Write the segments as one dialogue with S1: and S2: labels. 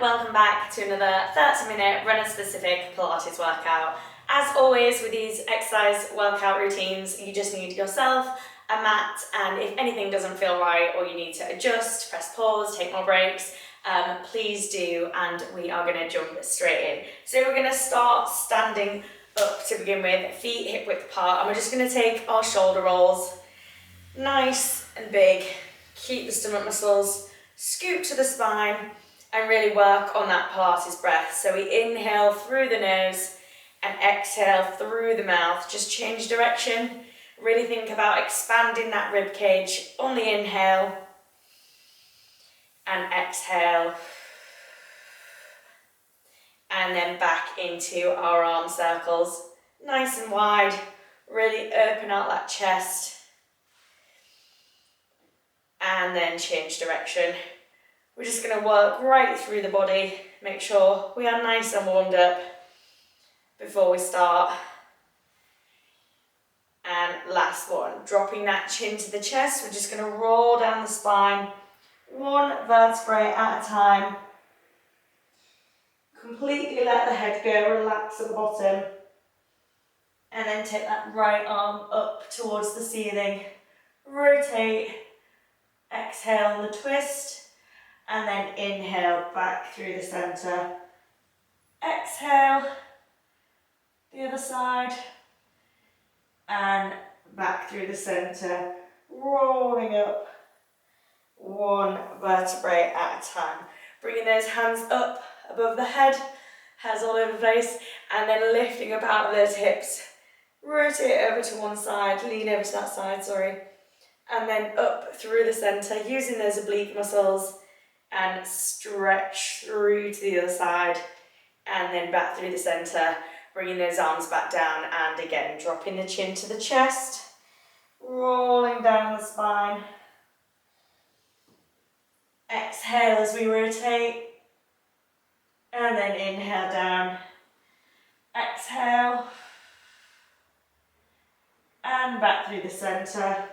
S1: welcome back to another 30-minute runner-specific Pilates workout. As always with these exercise workout routines, you just need yourself, a mat, and if anything doesn't feel right or you need to adjust, press pause, take more breaks, please do, and we are going to jump straight in. So we're going to start standing up to begin with, feet hip width apart, and we're just going to take our shoulder rolls nice and big, keep the stomach muscles, scoot to the spine, and really work on that Pilates breath. So we inhale through the nose and exhale through the mouth. Just change direction. Really think about expanding that rib cage on the inhale and exhale. And then back into our arm circles. Nice and wide. Really open out that chest. And then change direction. We're just going to work right through the body, make sure we are nice and warmed up before we start. And last one, dropping that chin to the chest, we're just going to roll down the spine, one vertebrae at a time. Completely let the head go, relax at the bottom. And then take that right arm up towards the ceiling, rotate, exhale on the twist. And then inhale back through the centre. Exhale, the other side. And back through the centre, rolling up one vertebrae at a time. Bringing those hands up above the head, hands all over the place, and then lifting up out of those hips. Rotate over to one side, lean over to that side, sorry. And then up through the centre, using those oblique muscles. And stretch through to the other side and then back through the centre, bringing those arms back down and again dropping the chin to the chest, rolling down the spine. Exhale as we rotate and then inhale down, exhale and back through the centre,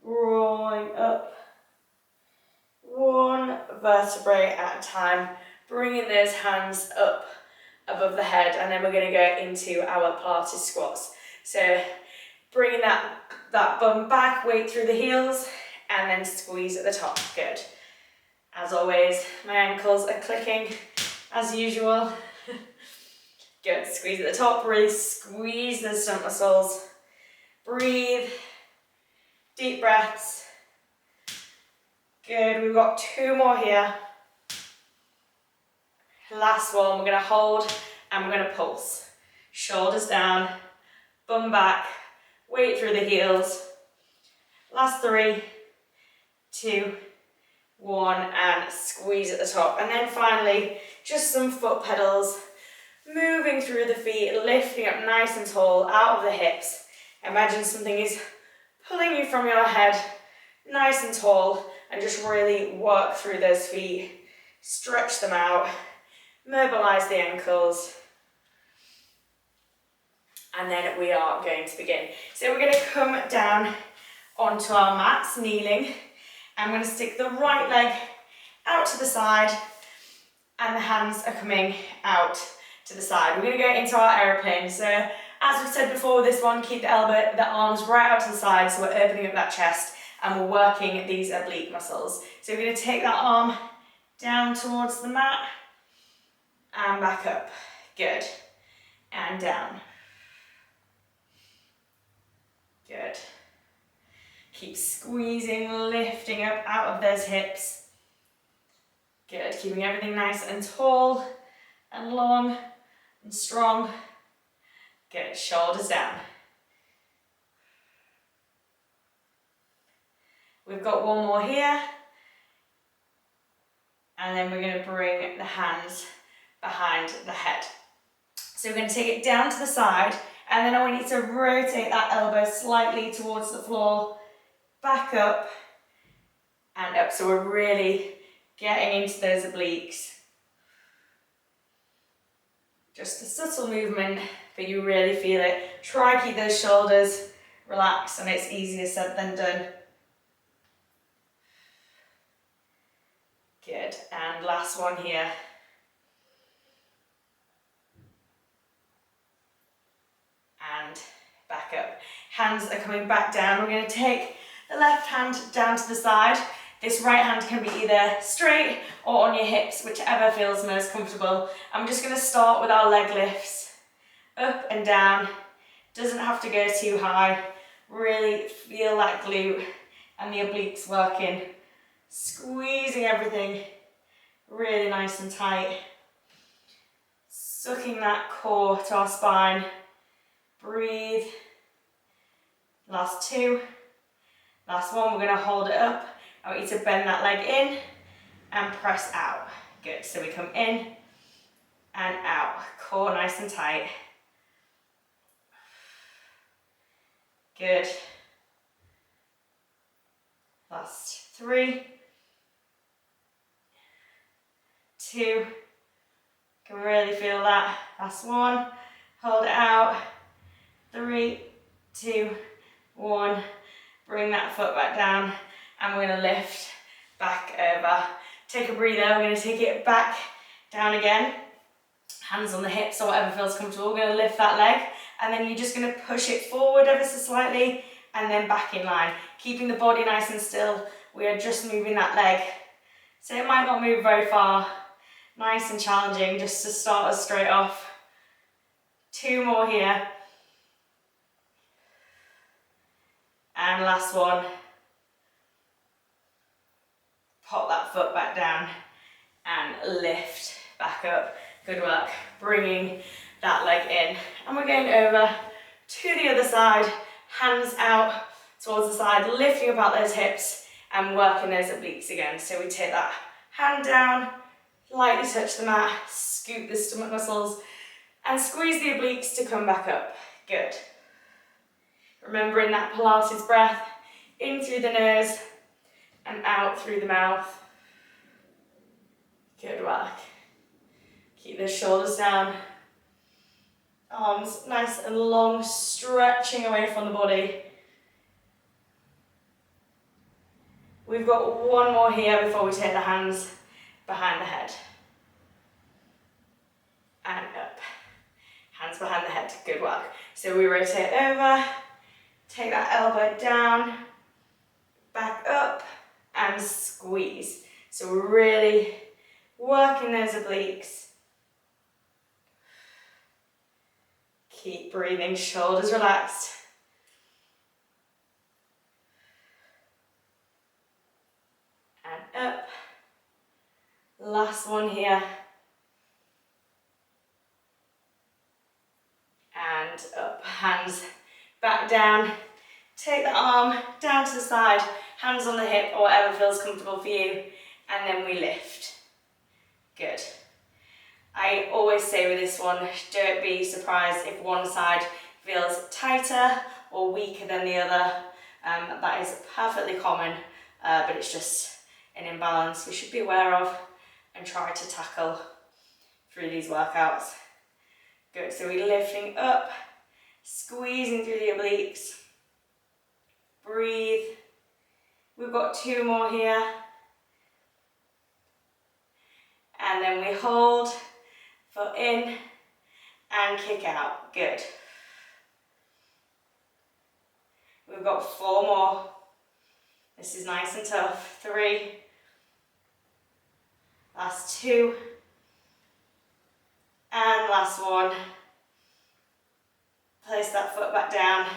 S1: rolling up. One vertebrae at a time, bringing those hands up above the head, and then we're going to go into our Pilates squats. So bringing that bum back, weight through the heels, and then squeeze at the top. Good. As always, my ankles are clicking as usual. Good. Squeeze at the top, really squeeze the stomach muscles. Breathe. Deep breaths. Good, we've got two more here. Last one, we're going to hold and we're going to pulse. Shoulders down, bum back, weight through the heels. Last 3, 2, 1, and squeeze at the top. And then finally, just some foot pedals, moving through the feet, lifting up nice and tall, out of the hips. Imagine something is pulling you from your head, nice and tall. And just really work through those feet, stretch them out, mobilise the ankles. And then we are going to begin. So we're going to come down onto our mats, kneeling. I'm going to stick the right leg out to the side and the hands are coming out to the side. We're going to go into our aeroplane. So as we've said before, this one, keep the arms right out to the side so we're opening up that chest. And we're working these oblique muscles. So we're going to take that arm down towards the mat and back up. Good. And down. Good. Keep squeezing, lifting up out of those hips. Good. Keeping everything nice and tall and long and strong. Good. Shoulders down. We've got one more here, and then we're going to bring the hands behind the head. So we're going to take it down to the side, and then I want you to rotate that elbow slightly towards the floor, back up, and up. So we're really getting into those obliques. Just a subtle movement, but you really feel it. Try to keep those shoulders relaxed, and it's easier said than done. Good, and last one here. And back up. Hands are coming back down. We're going to take the left hand down to the side. This right hand can be either straight or on your hips, whichever feels most comfortable. I'm just going to start with our leg lifts. Up and down. Doesn't have to go too high. Really feel that glute and the obliques working. Squeezing everything really nice and tight. Sucking that core to our spine. Breathe. Last two. Last one, we're going to hold it up. I want you to bend that leg in and press out. Good, so we come in and out. Core nice and tight. Good. Last three. Two. Can really feel that. Last one. Hold it out. 3, 2, 1. Bring that foot back down and we're going to lift back over. Take a breather. We're going to take it back down again. Hands on the hips or whatever feels comfortable. We're going to lift that leg and then you're just going to push it forward ever so slightly and then back in line. Keeping the body nice and still. We are just moving that leg. So it might not move very far. Nice and challenging just to start us straight off. 2 more here. And last one. Pop that foot back down and lift back up. Good work. Bringing that leg in. And we're going over to the other side. Hands out towards the side, lifting up out those hips and working those obliques again. So we take that hand down, lightly touch the mat, scoop the stomach muscles and squeeze the obliques to come back up. Good. Remembering that Pilates breath, in through the nose and out through the mouth. Good work. Keep those shoulders down. Arms nice and long, stretching away from the body. We've got one more here before we take the hands behind the head. And up. Hands behind the head. Good work. So we rotate over. Take that elbow down, back up, and squeeze. So we're really working those obliques. Keep breathing, shoulders relaxed. And up. Last one here. And up, hands back down, take the arm down to the side, hands on the hip or whatever feels comfortable for you, and then we lift. Good. I always say with this one, don't be surprised if one side feels tighter or weaker than the other. That is perfectly common, but it's just an imbalance we should be aware of and try to tackle through these workouts. Good, so we're lifting up, squeezing through the obliques. Breathe. We've got 2 more here. And then we hold, foot in, and kick out. Good. We've got 4 more. This is nice and tough. 3. Last 2. And last one. Place that foot back down,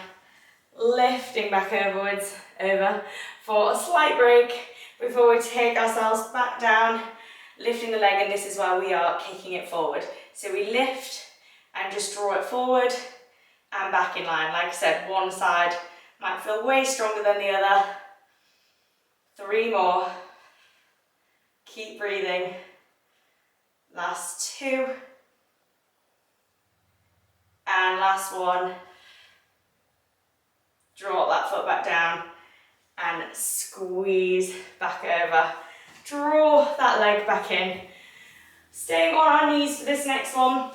S1: lifting back over for a slight break before we take ourselves back down, lifting the leg, and this is where we are kicking it forward. So we lift and just draw it forward and back in line. Like I said, one side might feel way stronger than the other. 3 more. Keep breathing. Last 2. And last one. Draw that foot back down and squeeze back over. Draw that leg back in. Staying on our knees for this next one.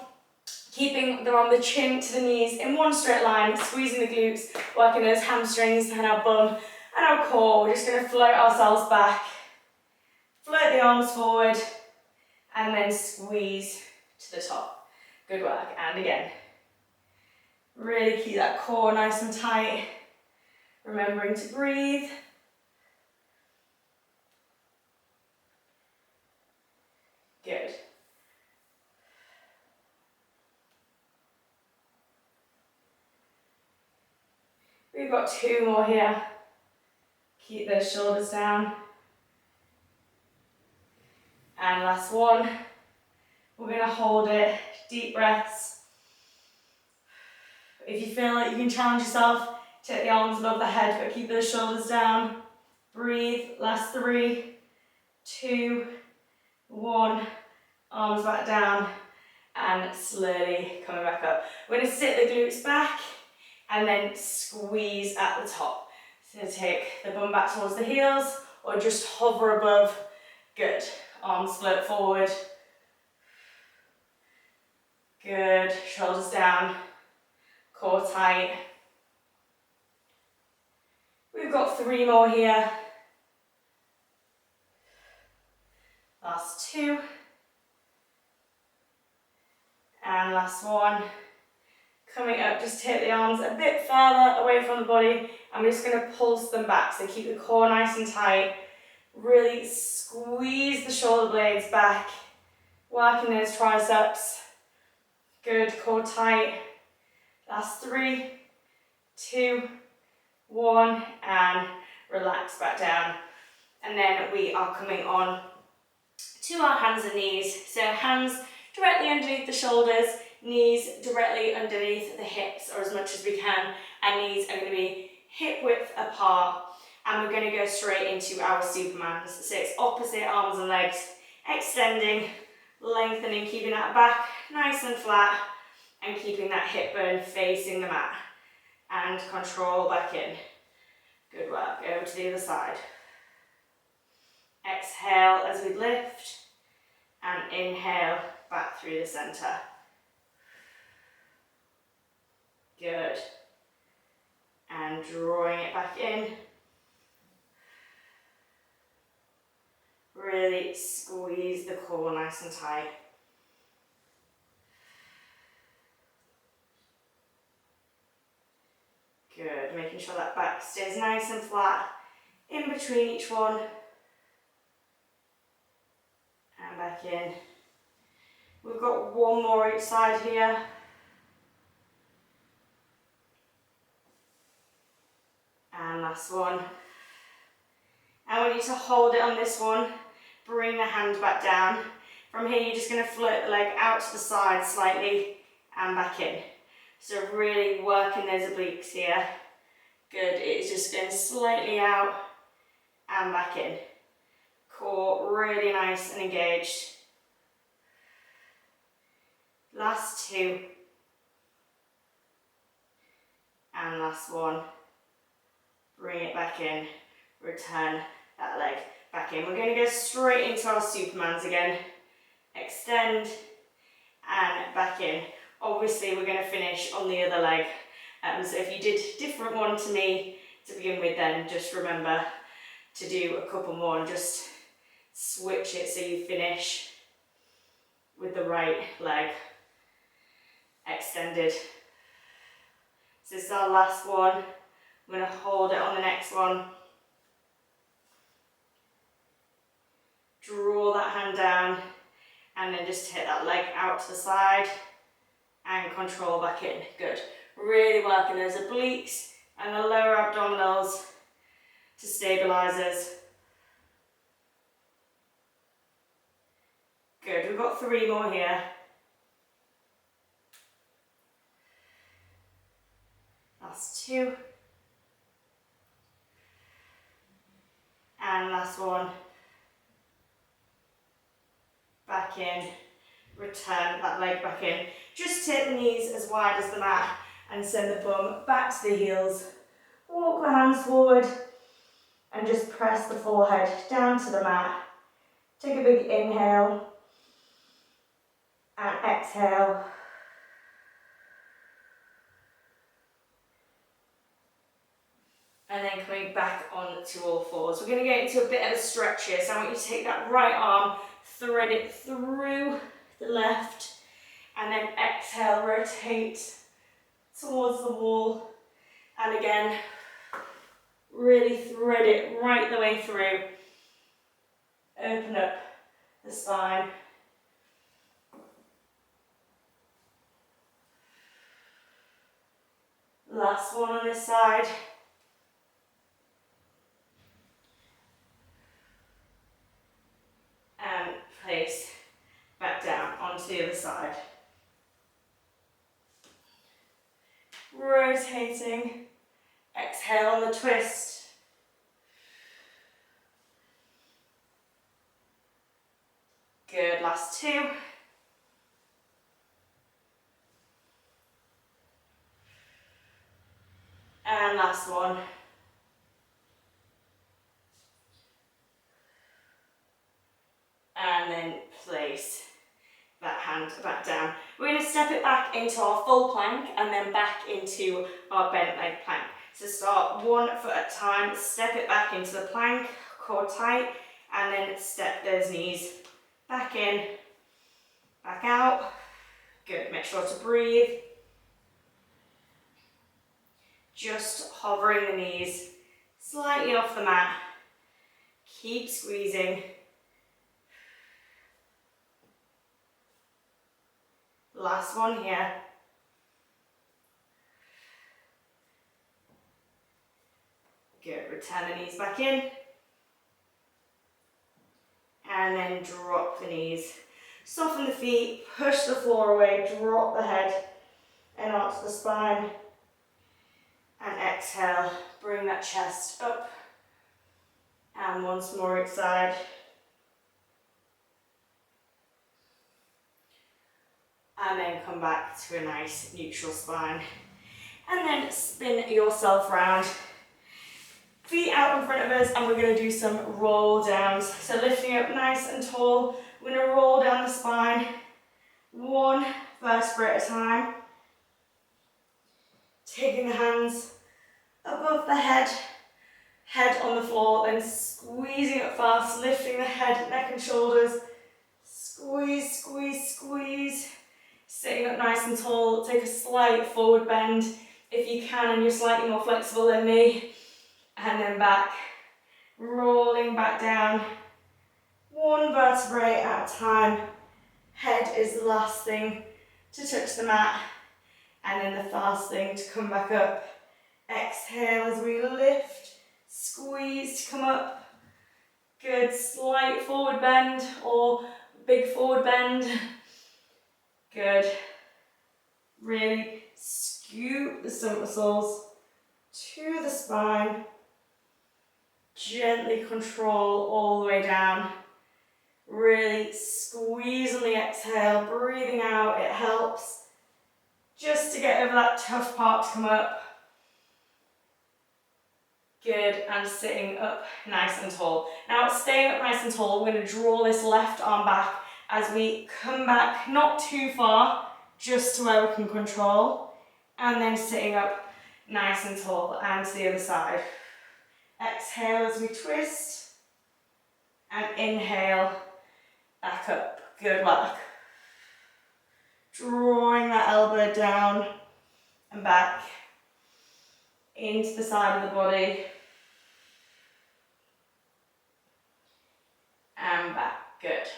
S1: Keeping them on the chin to the knees in one straight line, squeezing the glutes, working those hamstrings and our bum and our core. We're just going to float ourselves back Float the arms forward and then squeeze to the top. Good work. And again, really keep that core nice and tight. Remembering to breathe. Good. We've got 2 more here. Keep those shoulders down. And last one. We're going to hold it. Deep breaths. If you feel like you can challenge yourself, take the arms above the head, but keep those shoulders down. Breathe. Last 3, 2, 1. Arms back down. And slowly coming back up. We're going to sit the glutes back and then squeeze at the top. So take the bum back towards the heels or just hover above. Good. Arms float forward. Good. Shoulders down. Core tight. We've got 3 more here. Last 2. And last 1. Coming up, just take the arms a bit further away from the body. I'm just going to pulse them back, so keep the core nice and tight. Really squeeze the shoulder blades back, working those triceps. Good, core tight. Last 3, 2, 1, and relax back down. And then we are coming on to our hands and knees. So hands directly underneath the shoulders, knees directly underneath the hips, or as much as we can, and knees are going to be hip width apart, and we're going to go straight into our Supermans. So it's opposite arms and legs, extending, lengthening, keeping that back nice and flat, and keeping that hip bone facing the mat, and control back in. Good work. Over to the other side. Exhale as we lift, and inhale back through the center. Good. And drawing it back in. Really squeeze the core nice and tight. Good. Making sure that back stays nice and flat in between each one. And back in. We've got 1 more each side here. And last one. I want you to hold it on this one. Bring the hand back down. From here, you're just going to float the leg out to the side slightly and back in. So really working those obliques here. Good. It's just going slightly out and back in. Core really nice and engaged. Last 2. And last one. Bring it back in. Return that leg back in. We're going to go straight into our Supermans again. Extend and back in. Obviously, we're going to finish on the other leg. So if you did a different one to me to begin with, then just remember to do a couple more and just switch it so you finish with the right leg extended. So this is our last one. I'm going to hold it on the next one. Draw that hand down and then just take that leg out to the side and control back in. Good. Really working those obliques and the lower abdominals to stabilize us. Good. We've got 3 more here. Last 2. And last one. Back in. Return that leg back in. Just take the knees as wide as the mat and send the bum back to the heels. Walk the hands forward and just press the forehead down to the mat. Take a big inhale and exhale. And then coming back on to all fours. We're going to get into a bit of a stretch here. So I want you to take that right arm, thread it through the left, and then exhale, rotate towards the wall. And again, really thread it right the way through. Open up the spine. Last one on this side. And place back down onto the other side. Rotating. Exhale on the twist. Good, last two. And last one. And then place that hand back down. We're going to step it back into our full plank and then back into our bent leg plank. So start 1 foot at a time, step it back into the plank, core tight, and then step those knees back in, back out. Good, make sure to breathe. Just hovering the knees slightly off the mat. Keep squeezing. Last one here. Good, return the knees back in. And then drop the knees. Soften the feet, push the floor away, drop the head and onto the spine. And exhale, bring that chest up. And once more each side. And then come back to a nice neutral spine. And then spin yourself round. Feet out in front of us, and we're going to do some roll downs. So lifting up nice and tall, we're going to roll down the spine, 1 vertebra at a time. Taking the hands above the head, head on the floor, then squeezing it fast, lifting the head, neck and shoulders. Squeeze, squeeze, squeeze. Sitting up nice and tall, take a slight forward bend if you can and you're slightly more flexible than me. And then back, rolling back down, 1 vertebrae at a time. Head is the last thing to touch the mat, and then the fast thing to come back up. Exhale as we lift, squeeze to come up. Good, slight forward bend or big forward bend. Good. Really scoop the stomach muscles to the spine. Gently control all the way down. Really squeeze on the exhale, breathing out, it helps just to get over that tough part to come up. Good, and sitting up nice and tall. Now staying up nice and tall, we're going to draw this left arm back as we come back, not too far, just to where we can control, and then sitting up nice and tall, and to the other side. Exhale as we twist, and inhale, back up. Good work. Drawing that elbow down and back into the side of the body, and back. Good.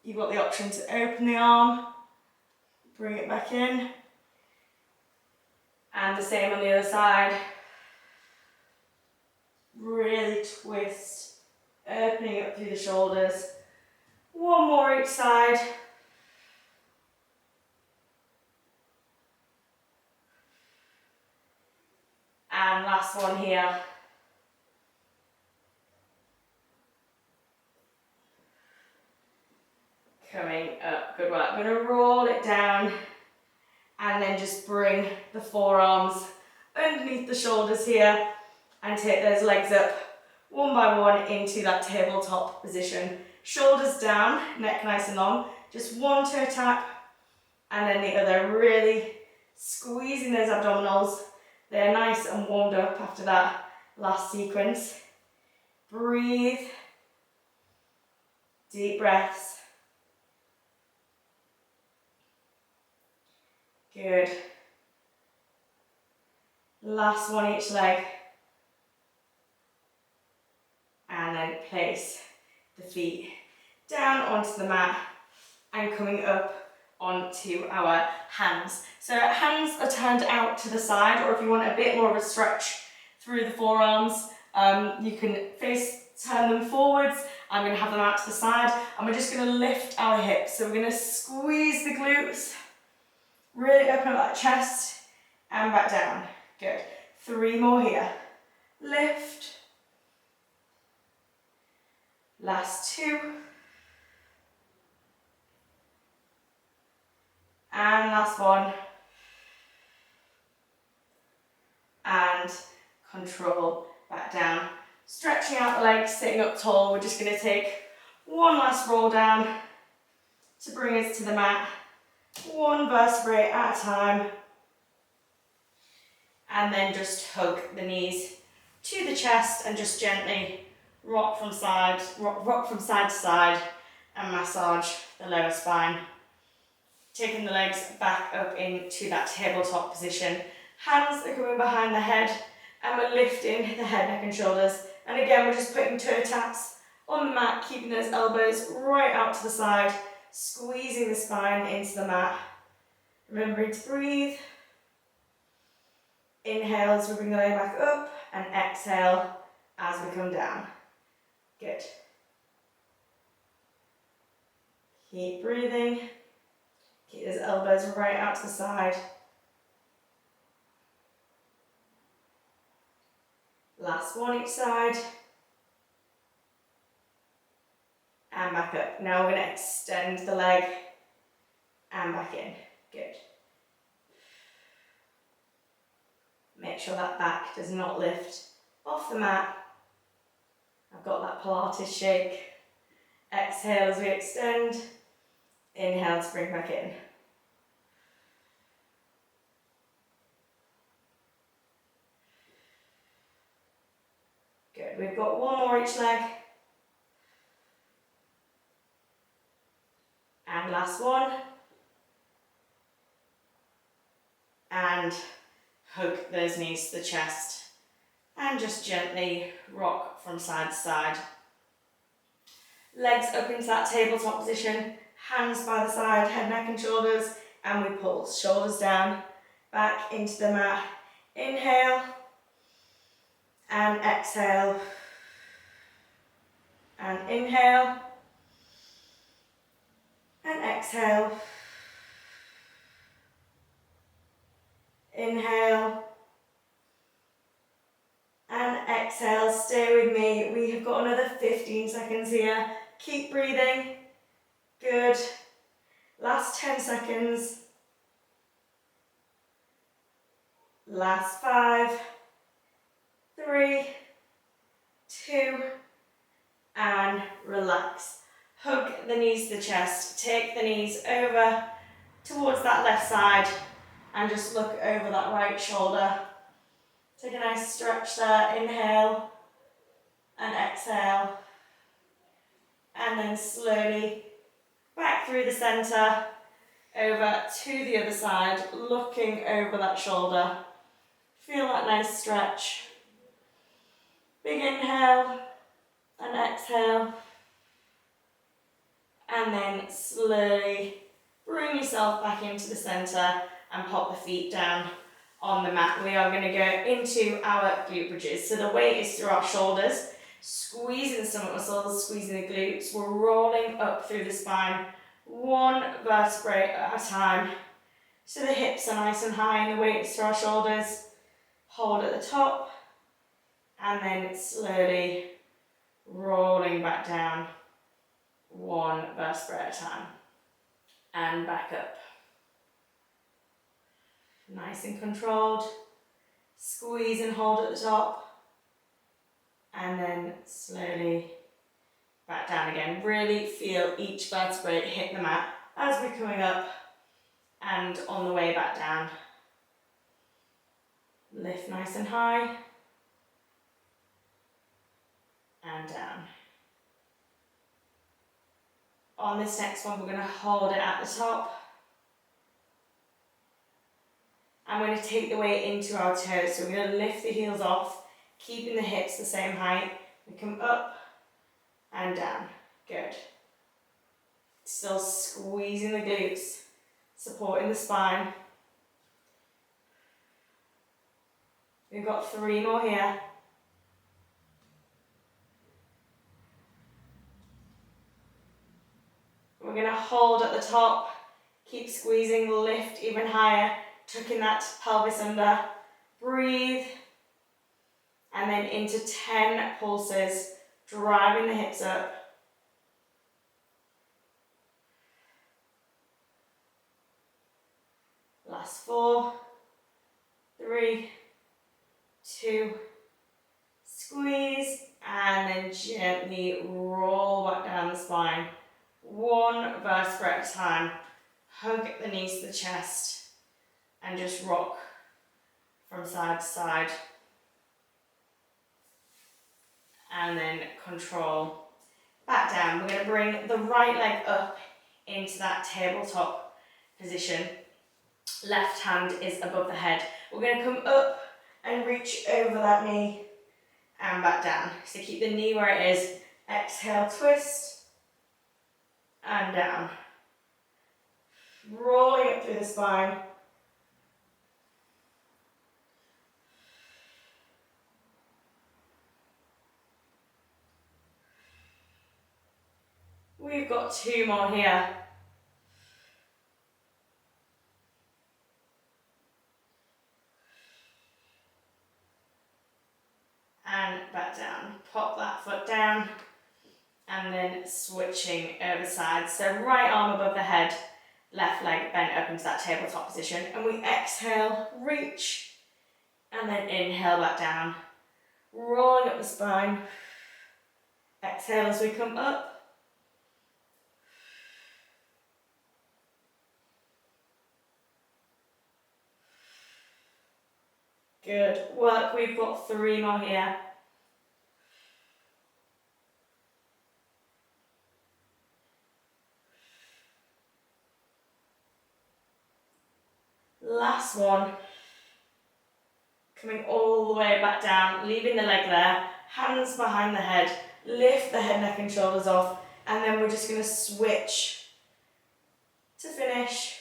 S1: You've got the option to open the arm, bring it back in, and the same on the other side. Really twist, opening up through the shoulders. 1 more each side. And last one here. Coming up, good work. I'm going to roll it down and then just bring the forearms underneath the shoulders here and take those legs up 1 by 1 into that tabletop position. Shoulders down, neck nice and long. Just 1 toe tap and then the other, really squeezing those abdominals, They're nice and warmed up after that last sequence. Breathe. Deep breaths. Good. Last one each leg. And then place the feet down onto the mat and coming up onto our hands. So hands are turned out to the side, or if you want a bit more of a stretch through the forearms, you can turn them forwards. I'm going to have them out to the side, and we're just going to lift our hips. So we're going to squeeze the glutes, really open up that chest, and back down. Good. 3 more here. Lift. Last 2. And last one. And control back down. Stretching out the legs, sitting up tall. We're just going to take one last roll down to bring us to the mat. 1 vertebrae at a time. And then just hug the knees to the chest and just gently rock from side to side and massage the lower spine. Taking the legs back up into that tabletop position. Hands are coming behind the head and we're lifting the head, neck and shoulders. And again, we're just putting toe taps on the mat, keeping those elbows right out to the side, squeezing the spine into the mat. Remembering to breathe. Inhale as we bring the leg back up and exhale as we come down. Good. Keep breathing. Keep those elbows right out to the side. Last one each side. And back up. Now we're going to extend the leg and back in. Good. Make sure that back does not lift off the mat. I've got that Pilates shake. Exhale as we extend. Inhale to bring back in. Good. We've got 1 more each leg. And last one. And hug those knees to the chest. And just gently rock from side to side. Legs up into that tabletop position. Hands by the side, head, neck and shoulders. And we pull shoulders down, back into the mat. Inhale. And exhale. And inhale. And exhale. Inhale. And exhale. Stay with me. We have got another 15 seconds here. Keep breathing. Good. Last 10 seconds. Last 5, 3, 2, and relax. Hug the knees to the chest. Take the knees over towards that left side and just look over that right shoulder. Take a nice stretch there. Inhale and exhale. And then slowly back through the center, over to the other side, looking over that shoulder. Feel that nice stretch. Big inhale and exhale. And then slowly bring yourself back into the center and pop the feet down on the mat. We are going to go into our glute bridges. So the weight is through our shoulders, squeezing the stomach muscles, squeezing the glutes. We're rolling up through the spine, 1 vertebrae at a time. So the hips are nice and high and the weight is through our shoulders. Hold at the top and then slowly rolling back down, 1 vertebrae at a time. And back up. Nice and controlled. Squeeze and hold at the top. And then slowly back down again. Really feel each vertebrae hit the mat as we're coming up and on the way back down. Lift nice and high. And down. On this next one, we're going to hold it at the top. I'm going to take the weight into our toes, so we're going to lift the heels off, keeping the hips the same height. We come up and down. Good. Still squeezing the glutes, supporting the spine. We've got 3 more here. We're going to hold at the top, keep squeezing, lift even higher, tucking that pelvis under. Breathe. And then into 10 pulses, driving the hips up. Last 4, 3, 2, squeeze, and then gently roll back down the spine. 1 vertebra at a time. Hug the knees to the chest and just rock from side to side. And then control back down. We're going to bring the right leg up into that tabletop position. Left hand is above the head. We're going to come up and reach over that knee and back down. So keep the knee where it is. Exhale, twist and down. Rolling up through the spine. We've got 2 more here. And back down. Pop that foot down. And then switching over sides. So right arm above the head, left leg bent up into that tabletop position. And we exhale, reach, and then inhale back down. Rolling up the spine. Exhale as we come up. Good work. We've got 3 more here. Last one. Coming all the way back down, leaving the leg there, hands behind the head, lift the head, neck and shoulders off, and then we're just going to switch to finish.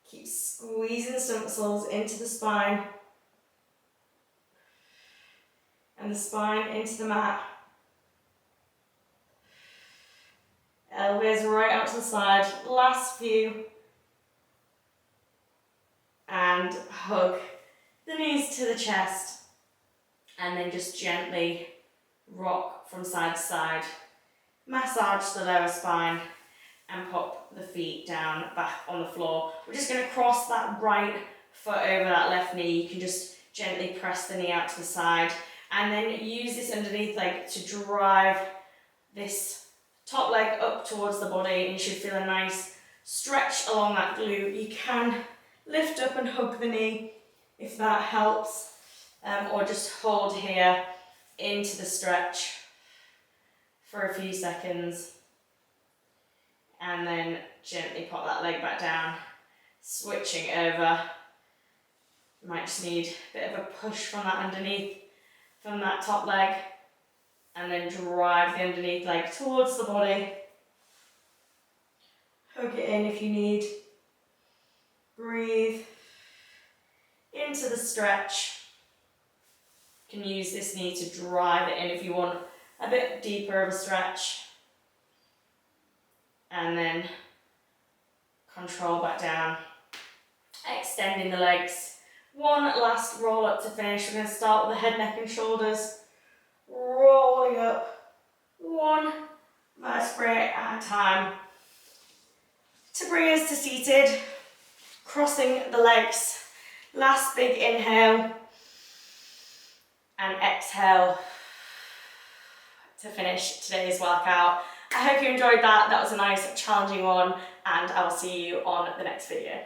S1: Keep squeezing the stomach muscles into the spine and the spine into the mat. Elbows right out to the side. Last few. And hug the knees to the chest. And then just gently rock from side to side. Massage the lower spine and pop the feet down back on the floor. We're just going to cross that right foot over that left knee. You can just gently press the knee out to the side. And then use this underneath leg to drive this top leg up towards the body, and you should feel a nice stretch along that glute. You can lift up and hug the knee if that helps, or just hold here into the stretch for a few seconds, and then gently pop that leg back down, switching over. You might just need a bit of a push from that underneath, from that top leg, and then drive the underneath leg towards the body. Hug it in if you need. Breathe into the stretch. You can use this knee to drive it in if you want a bit deeper of a stretch. And then control back down. Extending the legs. One last roll up to finish. We're going to start with the head, neck and shoulders. Rolling up 1 vertebrae at a time. To bring us to seated, crossing the legs. Last big inhale. And exhale to finish today's workout. I hope you enjoyed that. That was a nice challenging one, and I will see you on the next video.